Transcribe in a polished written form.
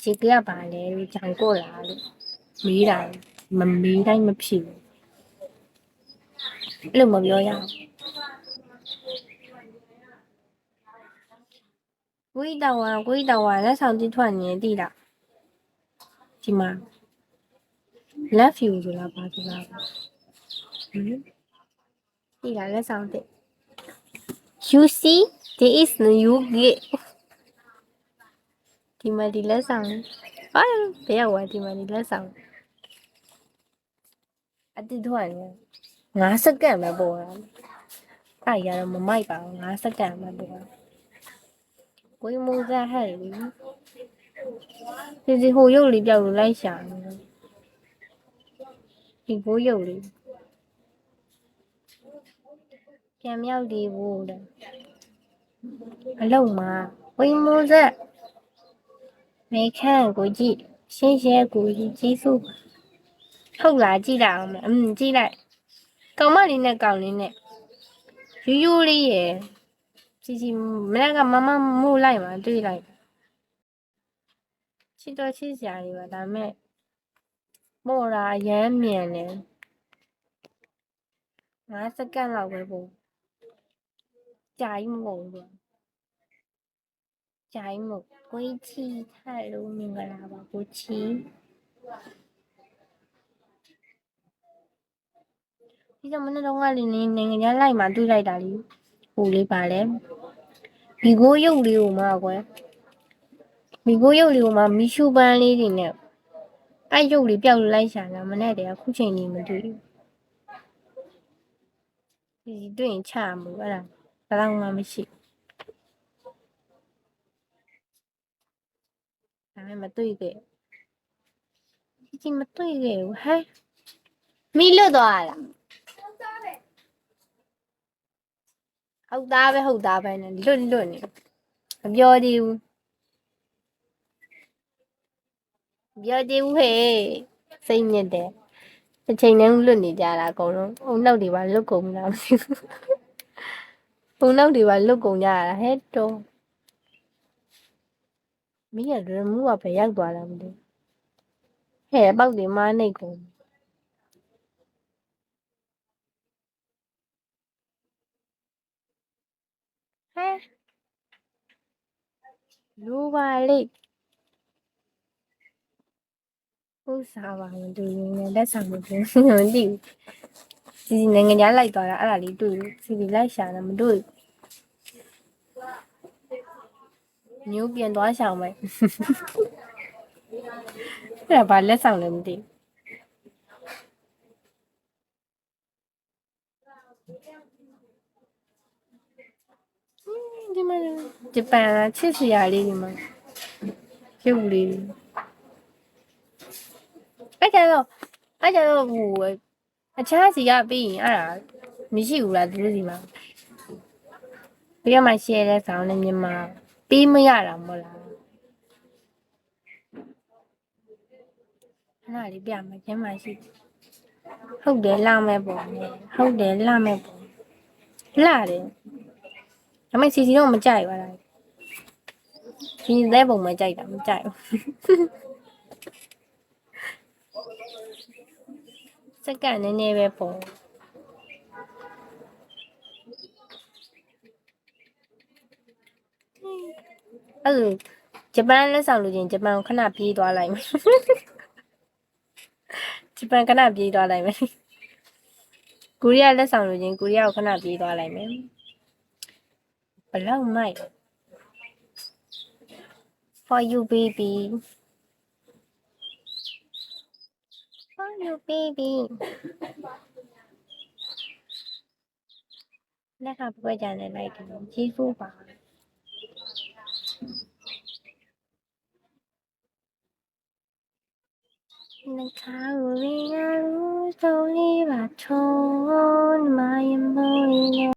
ကြေကရပါလေဂျန်ကိုလာလို့မေးတာမမေးတိုင်းမဖြစ်ဘူးအဲ့လိုမပြောရအောင်ကိုကြီးတောင်ဝါလက်ဆောင်တိထွက်နေတိလားဒီမှာ love you ဆိုလားဘာဆိုလားတိလားလက်ဆောင်တဲ့ you see there is no you get ဒီမှာဒီလက်ဆောင်ဟာဘယ်ရောက်ဒီမှာဒီလက်ဆောင်အတိထွက်နေ9စက္ကန့်ပဲပေါ်တာအဲ့ရတော့မမိုက်ပါဘူး9စက္ကန့်ပဲပေါ်တာကိုမိုးစားဟဲ့လေဒီဟိုရုပ်လေးပြောက်လို့လိုက်ရှာနေဒီဘိုးရုပ်လေးပြန်မြောက်ဒီဘိုးတဲ့အလုံးမှာဝင်းမိုးစားမေခန့်ကိုကြည့်ရှင်းရှဲကိုကြီးစုဟုတ်လားကြည့်လိုက်အောင်ကြည့်လိုက်ကောင်မလေးနဲ့ကောင်လေးနဲ့ရိုးလေးရယ်ជីမနေ့ကမမမို့လိုက်မှာတွေ့လိုက်ချစ်တော်ချစ်စရာတွေပါဒါမဲ့ပေါ်တာအရမ်းမြန်တယ်9စက္ကန့်လောက်ပဲပို့ကြာကြီးမဟုတ်ဘူးကြာကြီးမဟုတ်ကိုချီထားလို့မင်္ဂလာပါကိုချီဒီကမနေ့တော့ကလည်းနိုင်ငံခြားလိုက်မှတွေ့လိုက်တာလीဟိုလေးပါလဲဘီကိုရုပ်လေးကိုမှကွယ်ဘီကိုရုပ်လေးကိုမှမီရှူပန်းလေးတွေနဲ့အဲ့ရုပ်လေးပျောက်လိုက်ရှာလာမနေ့တည်းအခုချိန်ကြီးမတွေ့ဘူးဒီတွေ့ရင်ချမှုအဲ့ဒါဘယ်တော့မှမရှိဒါပေမဲ့မတွေ့ခဲ့ဒီမတွေ့ခဲ့ဘူးဟဲ့မီလွတ်သွားလားဟုတ်သားပဲနဲ့လွတ်နေမပြောသေးဘူးပြောသေးဘူးဟဲ့စိတ်ညစ်တယ်အချိန်နဲ့လွတ်နေကြတာအကုန်လုံးအုံနောက်တွေပါလွတ်ကုန်လားမသိဘူးအုံနောက်တွေပါလွတ်ကုန်ကြတာဟဲ့တော့မင်းကရမူကပဲရောက်သွားတာမသိဟဲ့ပေါက်တွေမားနေကုန်ဟဲ့လူပါလေဟုတ်စားပါမတူဘူးလက်ဆောင်မတူဘူးမသိဘူးစီနိုင်ငံခြားလိုက်သွားတာအဲ့ဒါလေးတွေ့စီလိုက်ရှာတာမတွေ့မျိုးပြန်သွားရှောင်မယ်အဲ့ဒါဘာလက်ဆောင်လည်းမသိဒီမှာဂျပန်လားချစ်စရာလေးဒီမှာရုပ်လေးအဲ့ကြတော့ဟိုအခြားစီကပြီးရင်အဲ့ဒါမရှိဘူးလားသူတို့စီမှာပြီးတော့မှ share တဲ့ဆောင်းနဲ့မြန်မာပေးမရတာမဟုတ်လားအဲ့ဒါလေးပြမယ်ကျမ်းမရှိဟုတ်တယ်လာမဲ့ပုံဟုတ်တယ်လာမဲ့ပုံလာတယ်ဒါပေမဲ့စီတော့မကြိုက်ပါလားဒီတဲ့ပုံမကြိုက်တာမကြိုက်ဘူးစက္ကန့်နည်းနည်းပဲပုံအဲ့လိုဂျပန်လက်ဆောင်လူချင်းဂျပန်ခဏပြေးသွားလိုက်မယ်ဂျပန်ခဏပြေးသွားလိုက်မယ်ကိုရီးယားလက်ဆောင်လူချင်းကိုရီးယားကိုခဏပြေးသွားလိုက်မယ်ဘလောက်မိုက် for you baby for you baby လက်ကပွဲကြတယ်လိုက်တယ်ကြီးဖူးပါနှခါကိုရရူးဆုံးလေးပါထုံးမယမိုး